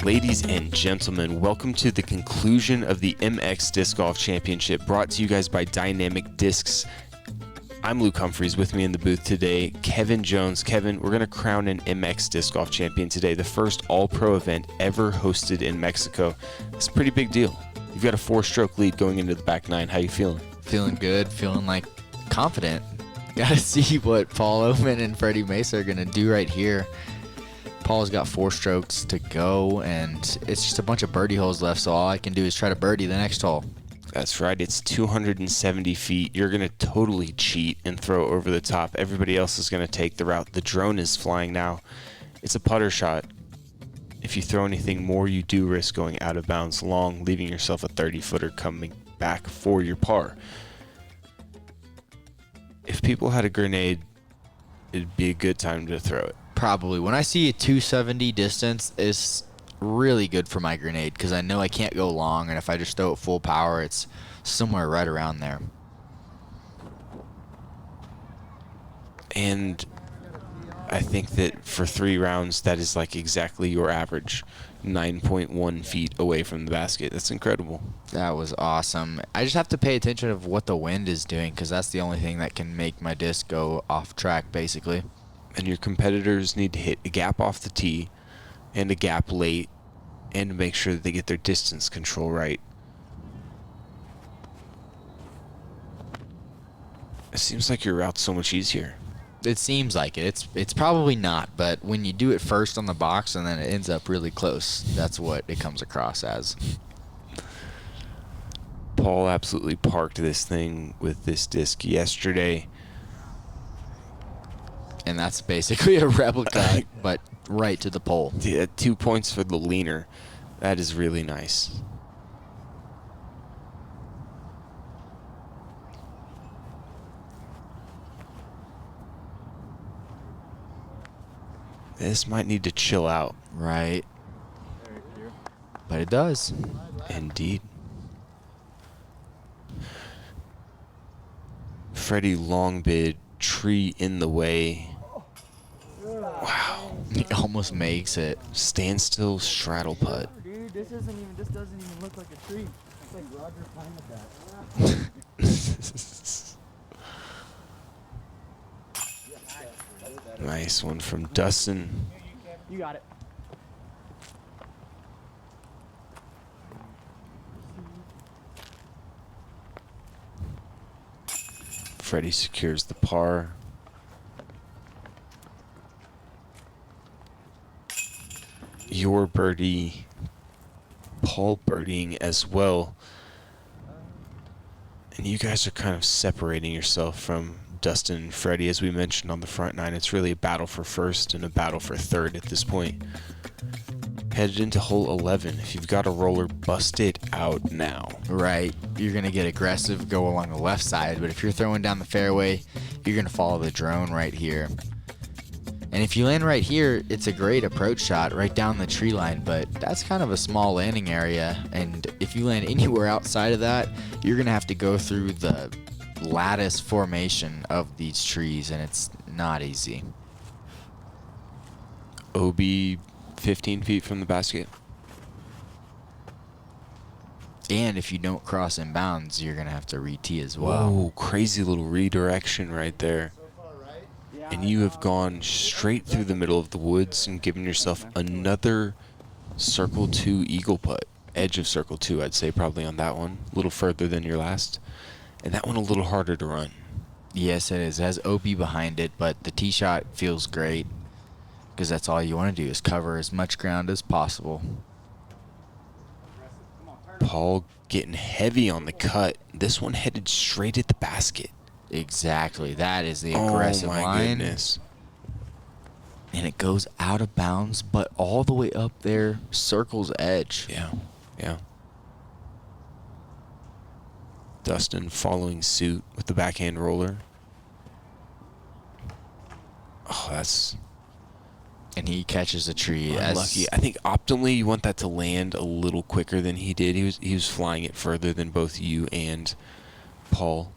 Ladies and gentlemen, welcome to the conclusion of the MX Disc Golf Championship, brought to you guys by Dynamic Discs. I'm Luke Humphries. With me in the booth today, Kevin Jones. Kevin, we're going to crown an MX Disc Golf champion today, the first all-pro event ever hosted in Mexico. It's a pretty big deal. You've got a 4-stroke lead going into the back nine. How you feeling? Feeling good, feeling like confident. Got to see what Paul Oman and Fredy Meza are going to do right here. Paul's got 4 strokes to go, and it's just a bunch of birdie holes left, so all I can do is try to birdie the next hole. That's right. It's 270 feet. You're going to totally cheat and throw over the top. Everybody else is going to take the route. The drone is flying now. It's a putter shot. If you throw anything more, you do risk going out of bounds long, leaving yourself a 30-footer coming back for your par. If people had a grenade, it'd be a good time to throw it. Probably. When I see a 270 distance, it's really good for my grenade because I know I can't go long, and if I just throw it full power, it's somewhere right around there. And I think that for 3 rounds, that is like exactly your average, 9.1 feet away from the basket. That's incredible. That was awesome. I just have to pay attention of what the wind is doing because that's the only thing that can make my disc go off track, basically. And your competitors need to hit a gap off the tee and a gap late, and to make sure that they get their distance control right. It seems like your route's so much easier. It seems like it. It's probably not, but when you do it first on the box and then it ends up really close, that's what it comes across as. Paul absolutely parked this thing with this disc yesterday. And that's basically a replica, but right to the pole. Yeah, 2 points for the leaner. That is really nice. This might need to chill out. Right. But it does. Indeed. Fredy long bid, tree in the way. Wow. He almost makes it. Standstill straddle putt. Dude, this doesn't even look like a tree. It's like Roger playing with that. Nice one from Dustin. You got it. Fredy secures the par. Your birdie, Paul birdieing as well. And you guys are kind of separating yourself from Dustin and Fredy. As we mentioned on the front nine, it's really a battle for first and a battle for third at this point. Headed into hole 11. If you've got a roller, bust it out now. Right. You're going to get aggressive, go along the left side, but if you're throwing down the fairway, you're going to follow the drone right here. And if you land right here, it's a great approach shot right down the tree line, but that's kind of a small landing area, and if you land anywhere outside of that, you're going to have to go through the lattice formation of these trees, and it's not easy. OB 15 feet from the basket. And if you don't cross in bounds, you're going to have to re-tee as well. Whoa, crazy little redirection right there. And you have gone straight through the middle of the woods and given yourself another circle 2 eagle putt. Edge of circle 2, I'd say, probably on that one. A little further than your last. And that one a little harder to run. Yes, it is. It has OB behind it, but the tee shot feels great because that's all you want to do is cover as much ground as possible. Paul getting heavy on the cut. This one headed straight at the basket. Exactly. That is the aggressive line. Oh, my goodness. And it goes out of bounds, but all the way up there, circle's edge. Yeah, yeah. Dustin following suit with the backhand roller. Oh, that's... And he catches a tree. Unlucky. I think optimally you want that to land a little quicker than he did. He was flying it further than both you and Paul.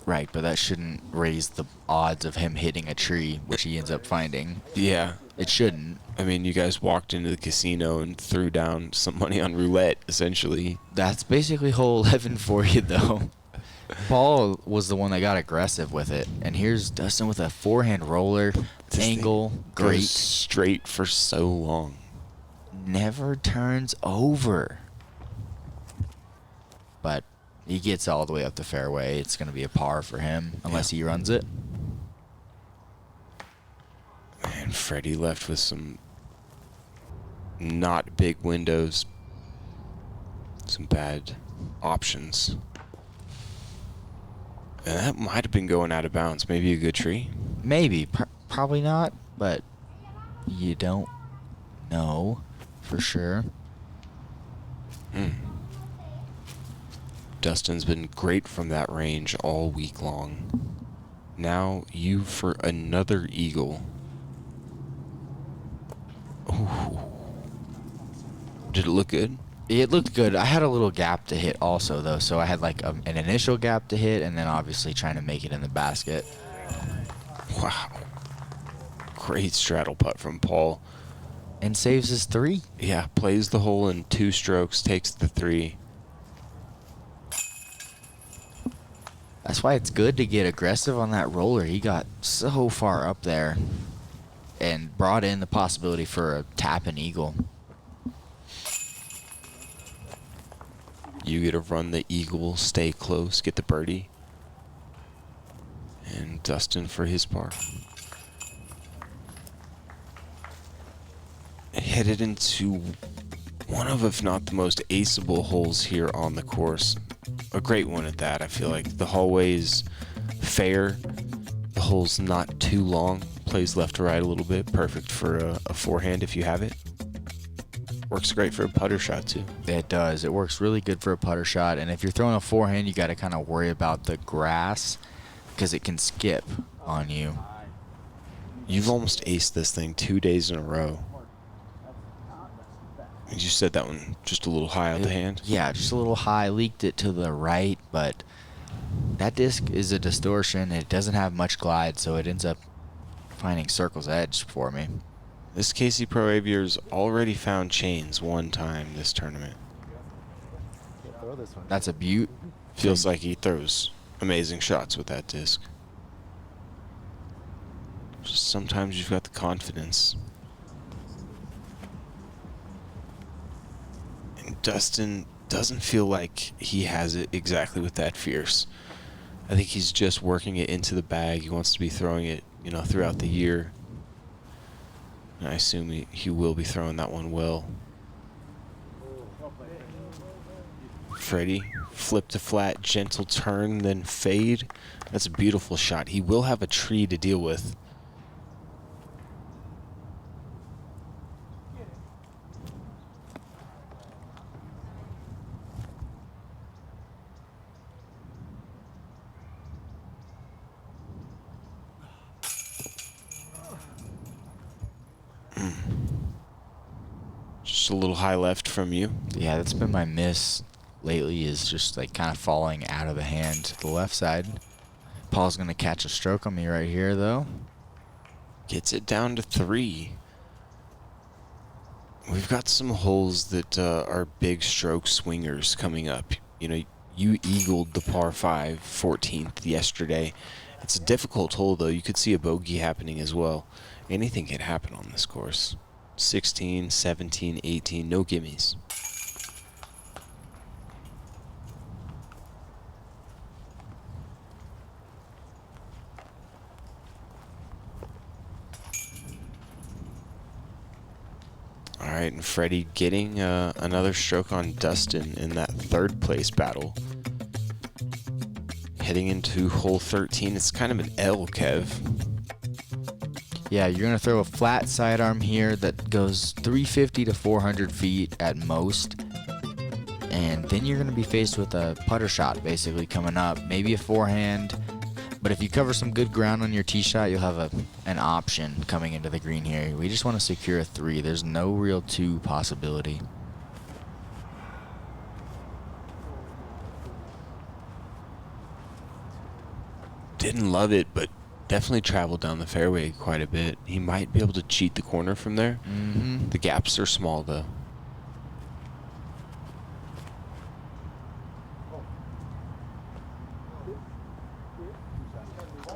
Right, but that shouldn't raise the odds of him hitting a tree, which he ends up finding. Yeah. It shouldn't. I mean, you guys walked into the casino and threw down some money on roulette, essentially. That's basically hole 11 for you, though. Paul was the one that got aggressive with it. And here's Dustin with a forehand roller. This Angle, thing great. goes straight for so long. Never turns over. But he gets all the way up the fairway. It's going to be a par for him, unless he runs it. Man, Fredy left with some not big windows. Some bad options. And that might have been going out of bounds. Maybe a good tree. Maybe. Probably not, but you don't know for sure. Dustin's been great from that range all week long. Now you for another eagle. Ooh. Did it look good? It looked good. I had a little gap to hit also, though. So I had like an initial gap to hit and then obviously trying to make it in the basket. Wow. Great straddle putt from Paul. And saves his 3. Yeah, plays the hole in 2 strokes, takes the 3. That's why it's good to get aggressive on that roller. He got so far up there and brought in the possibility for a tap and eagle. You get to run the eagle, stay close, get the birdie. And Dustin for his par. Headed into one of, if not the most aceable holes here on the course. A great one at that. I feel like the hallway is fair. The hole's not too long. Plays left to right a little bit. Perfect for a forehand if you have it. Works great for a putter shot too. It does. It works really good for a putter shot. And if you're throwing a forehand, you got to kind of worry about the grass because it can skip on you. You've almost aced this thing 2 days in a row. You said that one just a little high out the hand? Yeah, just a little high. Leaked it to the right, but that disc is a distortion. It doesn't have much glide, so it ends up finding circle's edge for me. This KC Pro Aviator's already found chains one time this tournament. That's a beaut. Feels like he throws amazing shots with that disc. Just sometimes you've got the confidence. And Dustin doesn't feel like he has it exactly with that fierce. I think he's just working it into the bag. He wants to be throwing it, you know, throughout the year. And I assume he will be throwing that one well. Fredy, flip to flat, gentle turn, then fade. That's a beautiful shot. He will have a tree to deal with. Just a little high left from you. Yeah, that's been my miss lately, is just like kind of falling out of the hand to the left side. Paul's going to catch a stroke on me right here, though. Gets it down to 3. We've got some holes that are big stroke swingers coming up. You know, you eagled the par 5 14th yesterday. It's a difficult hole, though. You could see a bogey happening as well. Anything can happen on this course. 16, 17, 18, no gimmies. All right, and Fredy getting another stroke on Dustin in that 3rd place battle. Heading into hole 13, it's kind of an L, Kev. Yeah, you're going to throw a flat sidearm here that goes 350 to 400 feet at most. And then you're going to be faced with a putter shot basically coming up. Maybe a forehand. But if you cover some good ground on your tee shot, you'll have an option coming into the green here. We just want to secure a 3. There's no real 2 possibility. Didn't love it, but definitely traveled down the fairway quite a bit. He might be able to cheat the corner from there. Mm-hmm. The gaps are small, though.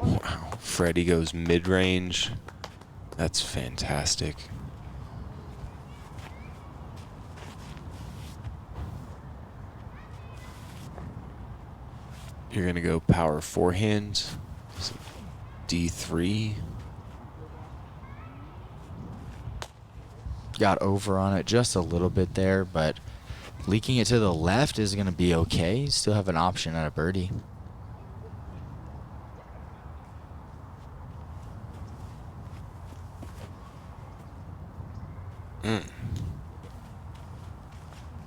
Wow. Fredy goes mid-range. That's fantastic. You're going to go power forehand. D3. Got over on it just a little bit there, but leaking it to the left is going to be okay. You still have an option at a birdie.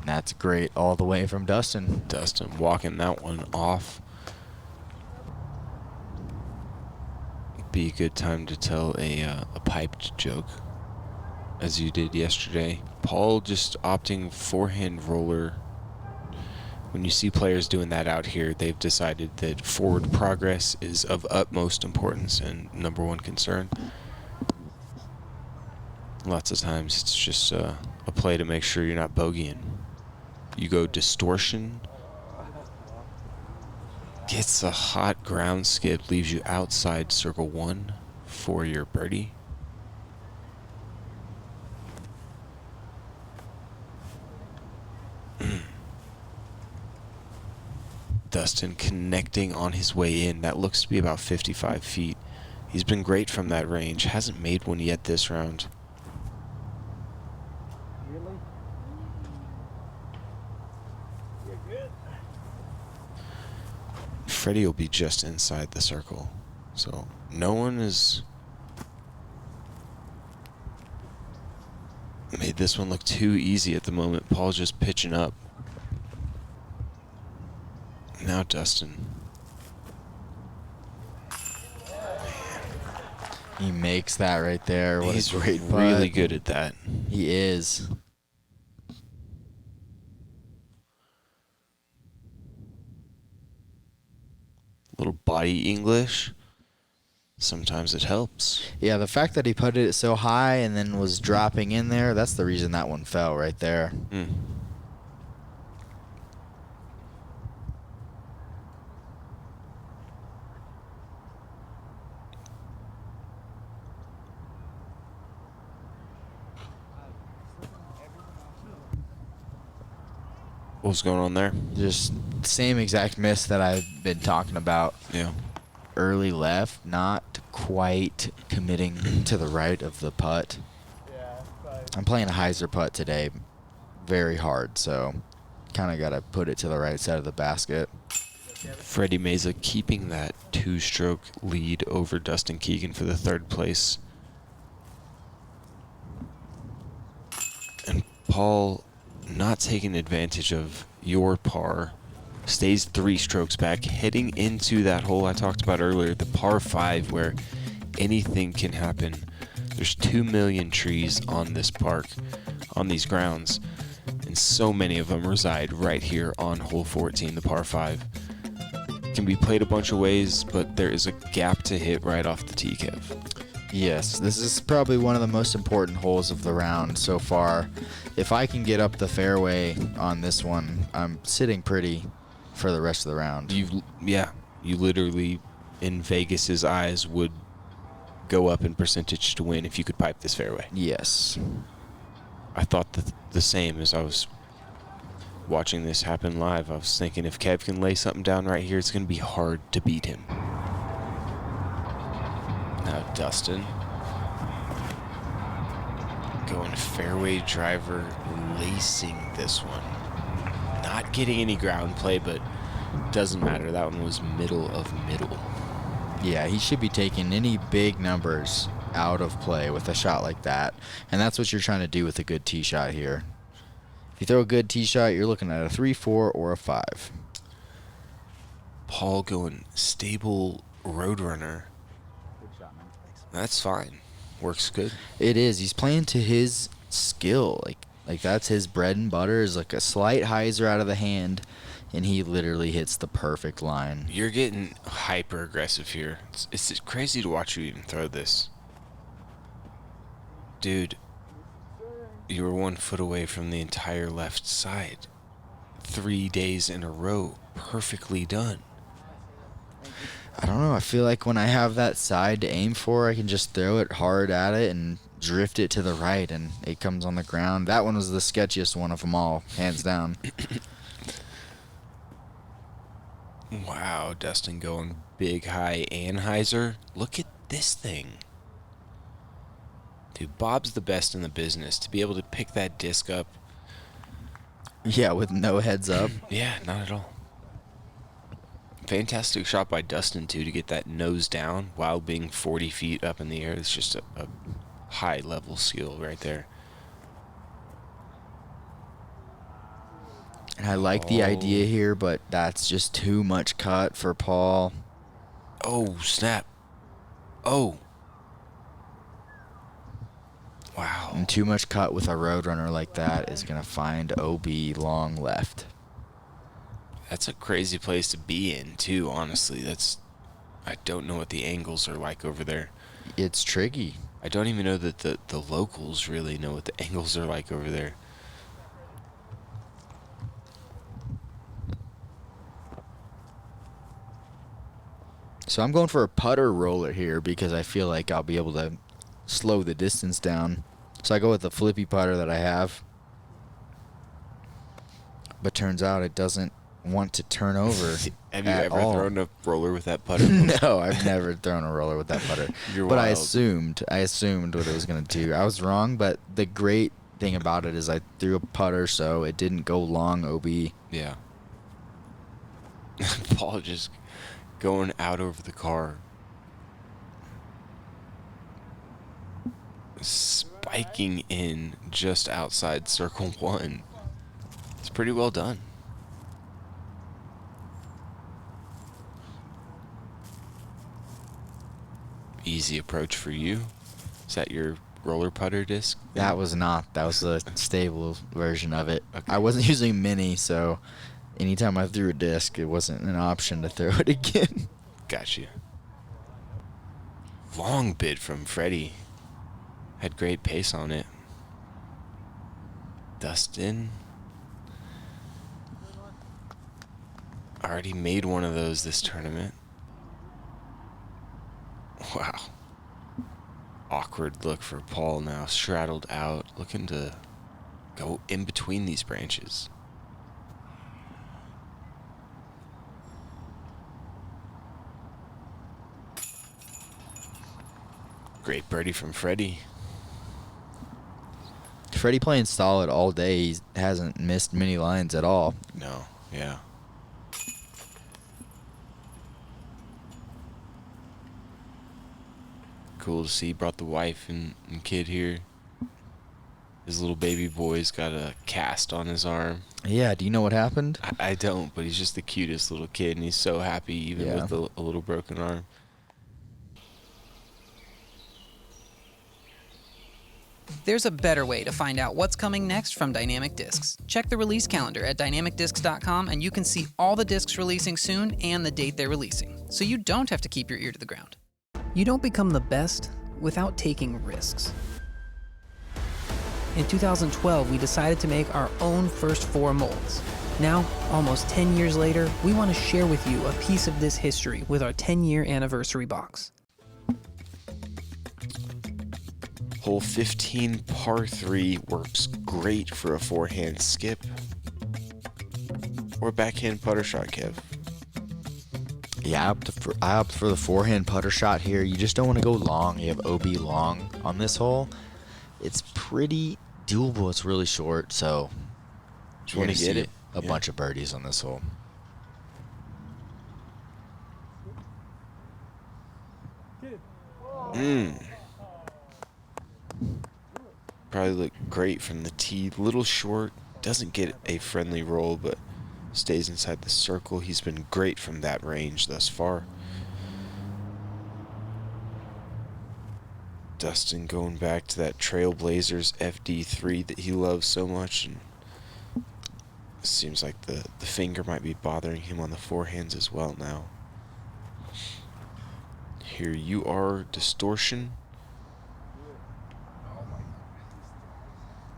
That's great all the way from Dustin. Dustin walking that one off. Be a good time to tell a piped joke, as you did yesterday. Paul just opting forehand roller. When you see players doing that out here, they've decided that forward progress is of utmost importance and #1 concern. Lots of times it's just a play to make sure you're not bogeying. You go distortion. Gets a hot ground skip, leaves you outside circle 1 for your birdie. Dustin connecting on his way in. That looks to be about 55 feet. He's been great from that range. Hasn't made one yet this round. Really? You're good. Fredy will be just inside the circle. So no one has made this one look too easy at the moment. Paul's just pitching up. Now Dustin. He makes that right there. What He's a great putt. really good at that. He is. Little body English. Sometimes it helps. Yeah, the fact that he putted it so high and then was dropping in there, that's the reason that one fell right there. What's going on there? Just same exact miss that I've been talking about. Yeah. Early left, not quite committing to the right of the putt. I'm playing a hyzer putt today, very hard, so kind of got to put it to the right side of the basket. Fredy Meza keeping that 2-stroke lead over Dustin Keegan for the 3rd place. And Paul not taking advantage of your par. Stays 3 strokes back, heading into that hole I talked about earlier, the par 5, where anything can happen. There's 2 million trees on this park, on these grounds, and so many of them reside right here on hole 14, the par 5. Can be played a bunch of ways, but there is a gap to hit right off the tee, Kev. Yes, this is probably one of the most important holes of the round so far. If I can get up the fairway on this one, I'm sitting pretty for the rest of the round. You literally, in Vegas's eyes, would go up in percentage to win if you could pipe this fairway. Yes. I thought the same as I was watching this happen live. I was thinking if Kev can lay something down right here, it's going to be hard to beat him. Now Dustin going fairway driver, lacing this one. Not getting any ground play, but doesn't matter. That one was middle of middle. Yeah, he should be taking any big numbers out of play with a shot like that. And that's what you're trying to do with a good tee shot here. If you throw a good tee shot, you're looking at a 3-4 or a 5. Paul going stable roadrunner. Good shot, man. Thanks. That's fine. Works good. It is. He's playing to his skill. Like that's his bread and butter, is like a slight hyzer out of the hand. and he literally hits the perfect line. You're getting hyper aggressive here. It's crazy to watch you even throw this. Dude, you were 1 foot away from the entire left side. 3 days in a row. Perfectly done. I don't know. I feel like when I have that side to aim for, I can just throw it hard at it and drift it to the right, and it comes on the ground. That one was the sketchiest one of them all, hands down. Wow, Dustin going big high Anheuser. Look at this thing. Dude, Bob's the best in the business. To be able to pick that disc up. Yeah, with no heads up. Yeah, not at all. Fantastic shot by Dustin, too, to get that nose down while being 40 feet up in the air. It's just a high-level skill right there. And I like the idea here, but that's just too much cut for Paul. Oh, snap. Oh. Wow. And too much cut with a roadrunner like that is going to find OB long left. That's a crazy place to be in, too, honestly. I don't know what the angles are like over there. It's tricky. I don't even know that the locals really know what the angles are like over there. So I'm going for a putter roller here because I feel like I'll be able to slow the distance down. So I go with the flippy putter that I have. But turns out it doesn't want to turn over. Have you ever thrown a roller with that putter? No, I've never thrown a roller with that putter. You're but wild. I assumed what it was going to do. I was wrong, but the great thing about it is I threw a putter so it didn't go long OB. Yeah. Paul just going out over the car. Spiking in just outside circle 1. It's pretty well done. Easy approach for you. Is that your roller putter disc? That was not. That was the stable version of it. Okay. I wasn't using mini, so anytime I threw a disc, it wasn't an option to throw it again. Gotcha. Long bid from Fredy. Had great pace on it. Dustin. Already made one of those this tournament. Wow. Awkward look for Paul now. Straddled out. Looking to go in between these branches. Great birdie from Fredy. Fredy playing solid all day. He hasn't missed many lines at all. No, yeah. Cool to see. Brought the wife and kid here. His little baby boy's got a cast on his arm. Yeah, do you know what happened? I don't, but he's just the cutest little kid, and he's so happy even with a little broken arm. There's a better way to find out what's coming next from Dynamic Discs. Check the release calendar at dynamicdiscs.com and you can see all the discs releasing soon and the date they're releasing, so you don't have to keep your ear to the ground. You don't become the best without taking risks. In 2012, we decided to make our own first 4 molds. Now, almost 10 years later, we want to share with you a piece of this history with our 10-year anniversary box. Hole 15, par 3 works great for a forehand skip or backhand putter shot, Kev. Yeah, I opt for the forehand putter shot here. You just don't want to go long. You have OB long on this hole. It's pretty doable. It's really short, so Just want to get it. A bunch of birdies on this hole. Probably look great from the tee. Little short. Doesn't get a friendly roll, but stays inside the circle. He's been great from that range thus far. Dustin going back to that Trailblazers FD3 that he loves so much. And Seems like the finger might be bothering him on the forehands as well now. Here you are, distortion.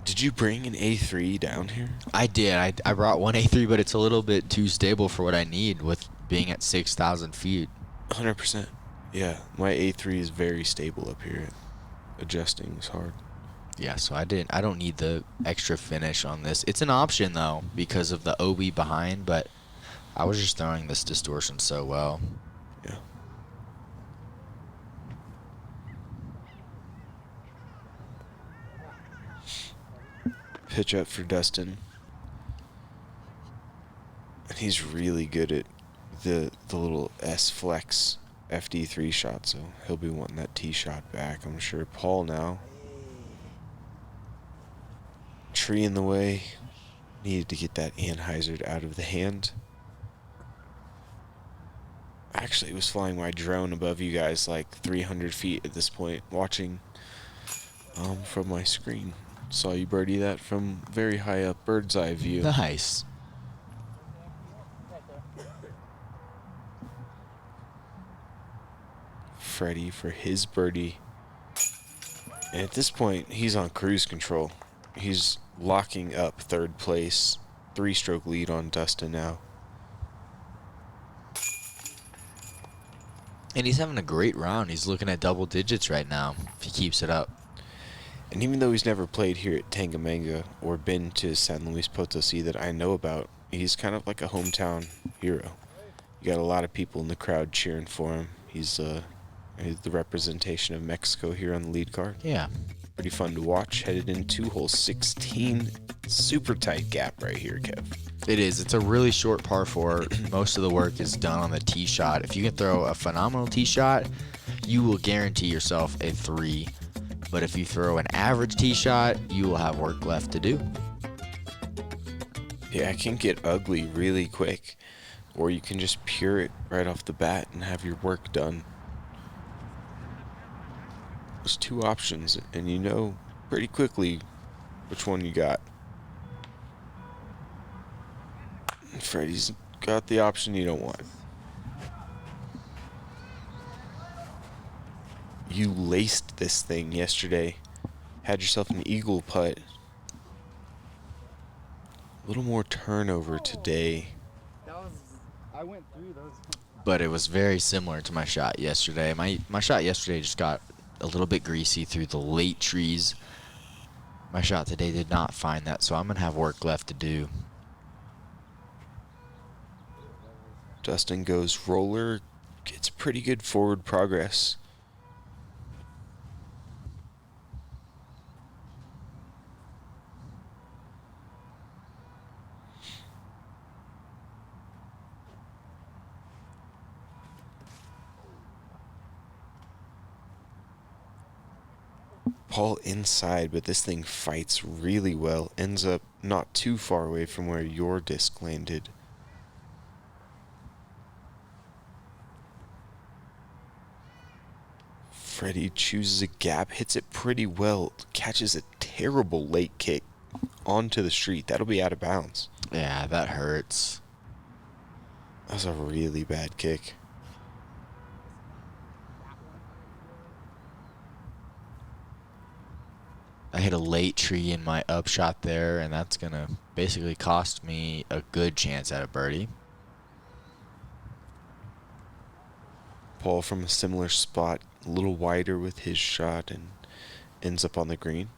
Did you bring an A3 down here? I did. I brought one A3, but it's a little bit too stable for what I need with being at 6,000 feet. 100%. Yeah, my A3 is very stable up here. Adjusting is hard. Yeah, so I don't need the extra finish on this. It's an option though because of the OB behind, but I was just throwing this distortion so well. Yeah. Pitch up for Dustin. And he's really good at the little S flex FD3 shot, so he'll be wanting that tee shot back, I'm sure. Paul now. Tree in the way. Needed to get that Anheuser out of the hand. Actually, was flying my drone above you guys like 300 feet at this point, watching from my screen. Saw you birdie that from very high up, bird's eye view. Nice. Fredy for his birdie. And at this point, he's on cruise control. He's locking up third place. 3-stroke lead on Dustin now. And he's having a great round. He's looking at double digits right now if he keeps it up. And even though he's never played here at Tangamanga or been to San Luis Potosí that I know about, he's kind of like a hometown hero. You got a lot of people in the crowd cheering for him. He's the representation of Mexico here on the lead card. Yeah. Pretty fun to watch. Headed into hole 16. Super tight gap right here, Kev. It is. It's a really short par 4. Most of the work is done on the tee shot. If you can throw a phenomenal tee shot, you will guarantee yourself a 3. But if you throw an average tee shot, you will have work left to do. Yeah, it can get ugly really quick. Or you can just pure it right off the bat and have your work done. There's 2 options, and you know pretty quickly which one you got. Fredy's got the option you don't want. You laced this thing yesterday. Had yourself an eagle putt. A little more turnover today. I went through those. But it was very similar to my shot yesterday. My shot yesterday just got a little bit greasy through the late trees. My shot today did not find that, so I'm going to have work left to do. Dustin goes roller, gets pretty good forward progress. Paul inside, but this thing fights really well. Ends up not too far away from where your disc landed. Fredy chooses a gap, hits it pretty well, catches a terrible late kick onto the street. That'll be out of bounds. Yeah, that hurts. That was a really bad kick. I hit a late tree in my upshot there, and that's going to basically cost me a good chance at a birdie. Paul from a similar spot, a little wider with his shot, and ends up on the green.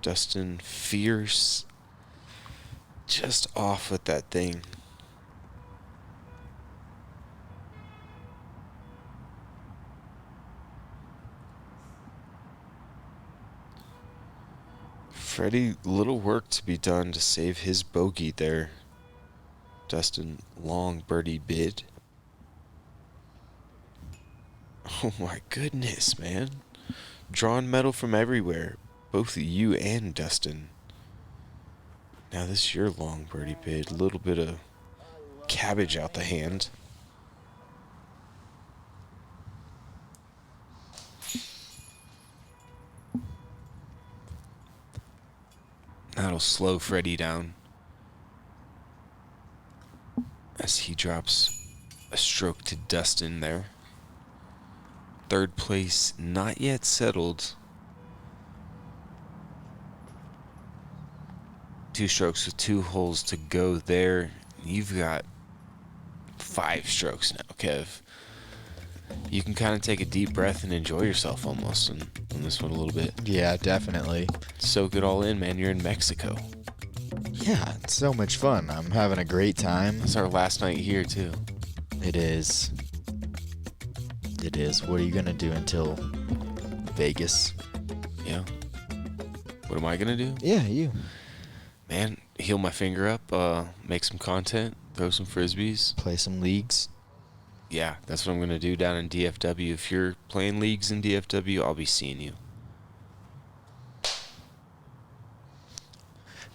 Dustin fierce, just off with that thing. Fredy, little work to be done to save his bogey there. Dustin, long birdie bid. Oh my goodness, man. Drawn metal from everywhere. Both you and Dustin. Now this is your long birdie bid. A little bit of cabbage out the hand. That'll slow Fredy down. as he drops a stroke to Dustin there. Third place not yet settled. 2 strokes with 2 holes to go there. You've got 5 strokes now, Kev. You can kind of take a deep breath and enjoy yourself almost on this one a little bit. Yeah, definitely. Soak it all in, man. You're in Mexico. Yeah, it's so much fun. I'm having a great time. It's our last night here, too. It is. It is. What are you going to do until Vegas? Yeah. What am I going to do? Yeah, you. Man, heal my finger up, make some content, throw some frisbees. Play some leagues. Yeah, that's what I'm going to do down in DFW. If you're playing leagues in DFW, I'll be seeing you.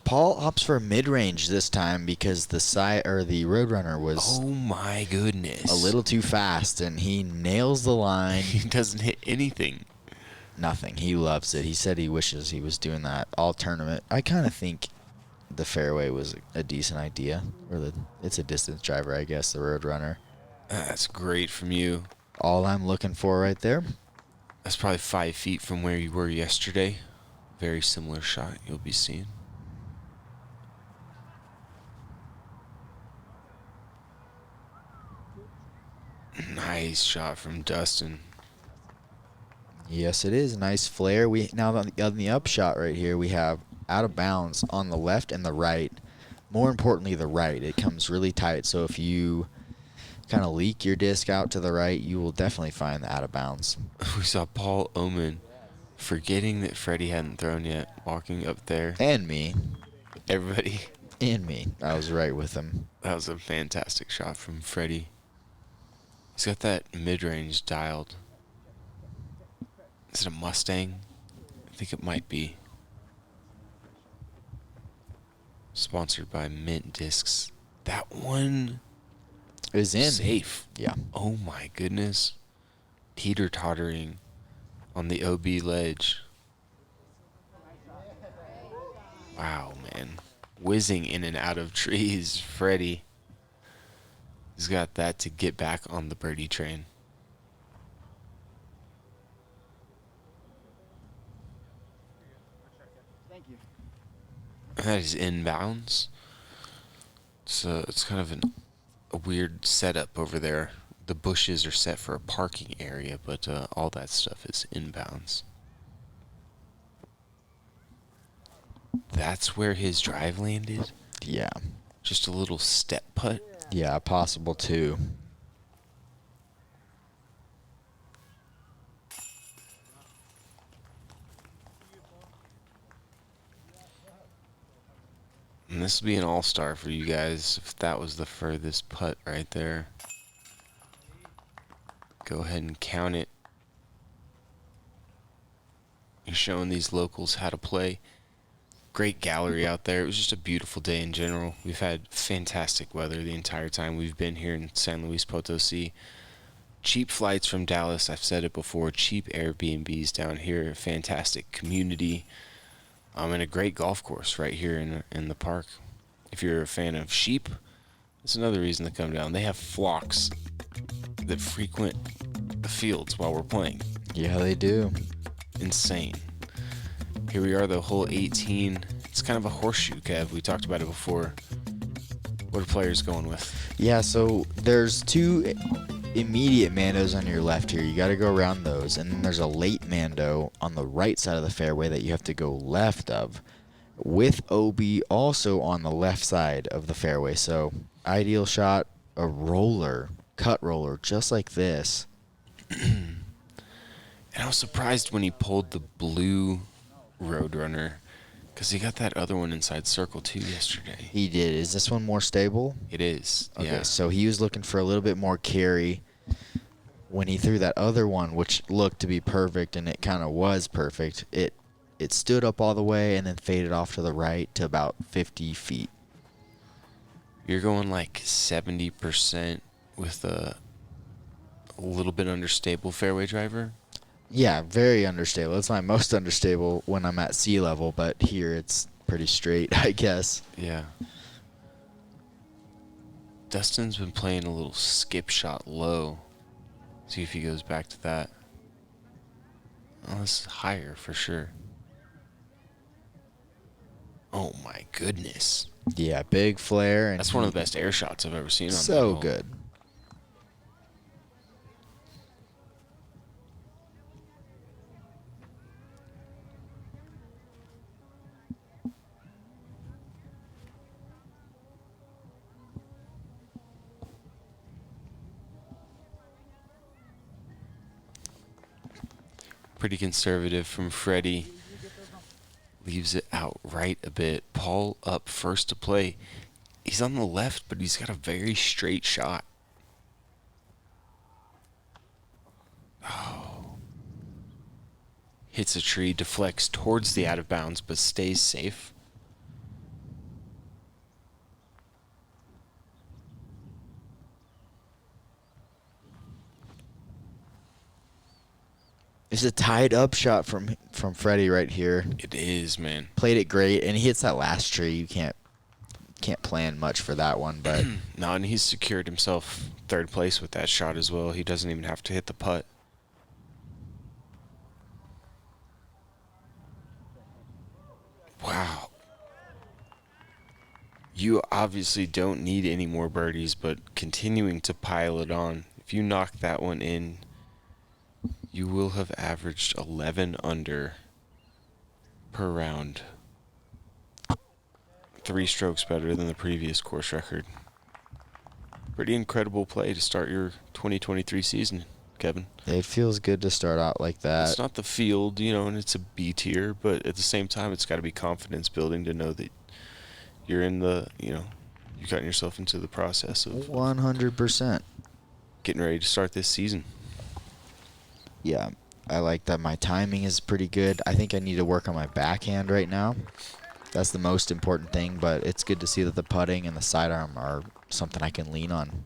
Paul opts for mid-range this time because the Roadrunner was Oh my goodness. a little too fast, and he nails the line. He doesn't hit anything. Nothing. He loves it. He said he wishes he was doing that all tournament. I kind of think the fairway was a decent idea. It's a distance driver, I guess, the Roadrunner. That's great from you. All I'm looking for right there. That's probably 5 feet from where you were yesterday. Very similar shot you'll be seeing. Nice shot from Dustin. Yes, it is. Nice flare. Now on the upshot right here, we have out of bounds on the left and the right. More importantly, the right. It comes really tight, so if you kind of leak your disc out to the right, you will definitely find the out of bounds. We saw Paul Oman forgetting that Fredy hadn't thrown yet, walking up there. And me. Everybody. And me. I was right with him. That was a fantastic shot from Fredy. He's got that mid-range dialed. Is it a Mustang? I think it might be. Sponsored by Mint Discs. That one is in. Safe. Yeah. Oh my goodness. Teeter-tottering on the OB ledge. Wow, man. Whizzing in and out of trees. Fredy. He's got that to get back on the birdie train. Thank you. That is inbounds. So it's kind of a weird setup over there. The bushes are set for a parking area, but all that stuff is inbounds. That's where his drive landed? Yeah. Just a little step putt? Yeah, possible too. And this will be an all-star for you guys if that was the furthest putt right there. Go ahead and count it. You're showing these locals how to play. Great gallery out there. It was just a beautiful day in general. We've had fantastic weather the entire time we've been here in San Luis Potosí. Cheap flights from Dallas. I've said it before. Cheap Airbnbs down here. Fantastic community. And a great golf course right here in the park. If you're a fan of sheep, that's another reason to come down. They have flocks that frequent the fields while we're playing. Yeah, they do. Insane. Here we are, though, hole 18. It's kind of a horseshoe, Kev. We talked about it before. What are players going with? Yeah, so there's 2 immediate mandos on your left here. You got to go around those. And then there's a late mando on the right side of the fairway that you have to go left of, with OB also on the left side of the fairway. So ideal shot, a roller, cut roller, just like this. And I was surprised when he pulled the blue Roadrunner, because he got that other one inside circle too yesterday. He did. Is this one more stable? It is. Okay, Yeah. so he was looking for a little bit more carry when he threw that other one, which looked to be perfect, and it kind of was perfect. It stood up all the way and then faded off to the right to about 50 feet. You're going like 70% with a little bit understable fairway driver? Yeah, very unstable. It's my most unstable when I'm at sea level, but here it's pretty straight, I guess. Yeah. Dustin's been playing a little skip shot low. See if he goes back to that. Oh, this is higher for sure. Oh my goodness. Yeah, big flare. And That's one of the best air shots I've ever seen on that so hole. good. Pretty conservative from Fredy. Leaves it out right a bit. Paul up first to play. He's on the left, but he's got a very straight shot. Oh. Hits a tree, deflects towards the out of bounds, but stays safe. It's a tied up shot from Fredy right here. It is, man. Played it great, and he hits that last tree. You can't plan much for that one, but No, and he's secured himself third place with that shot as well. He doesn't even have to hit the putt. Wow. You obviously don't need any more birdies, but continuing to pile it on. If you knock that one in, you will have averaged 11 under per round. 3 strokes better than the previous course record. Pretty incredible play to start your 2023 season, Kevin. it feels good to start out like that. It's not the field, you know, and it's a B tier, but at the same time, it's got to be confidence building to know that you're in the, you know, you've gotten yourself into the process of 100%. getting ready to start this season. Yeah, I like that. My timing is pretty good. I think I need to work on my backhand right now. That's the most important thing, but it's good to see that the putting and the sidearm are something I can lean on.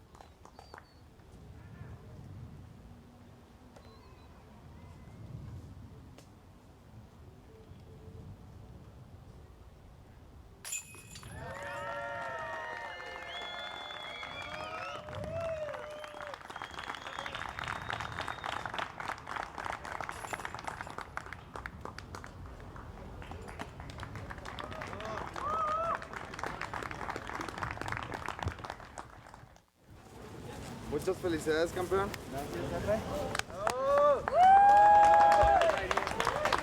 Muchas felicidades, campeón.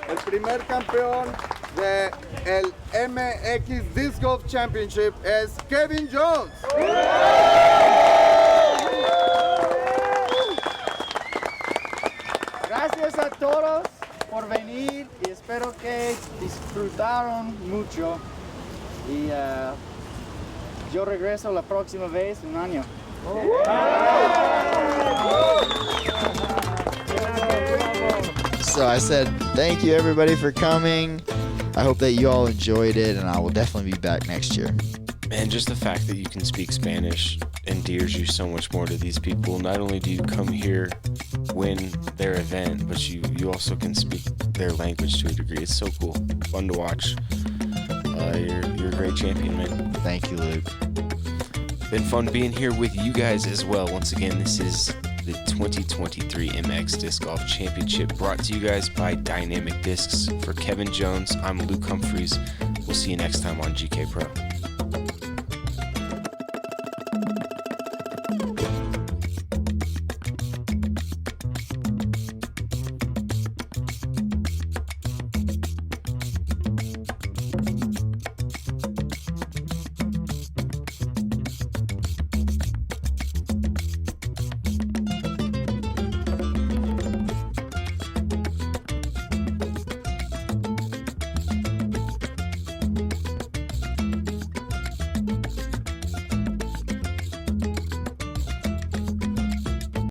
El primer campeón de el MX Disc Golf Championship es Kevin Jones. Gracias a todos por venir y espero que disfrutaron mucho. Y yo regreso la próxima vez, un año. So I said, thank you everybody for coming. I hope that you all enjoyed it, and I will definitely be back next year. Man, just the fact that you can speak Spanish endears you so much more to these people. Not only do you come here, win their event, but you also can speak their language to a degree. It's so cool. Fun to watch. You're a great champion, man. Thank you, Luke. Been fun being here with you guys as well. Once again, this is the 2023 MX Disc Golf Championship brought to you guys by Dynamic Discs. For Kevin Jones, I'm Luke Humphries. We'll see you next time on GK Pro.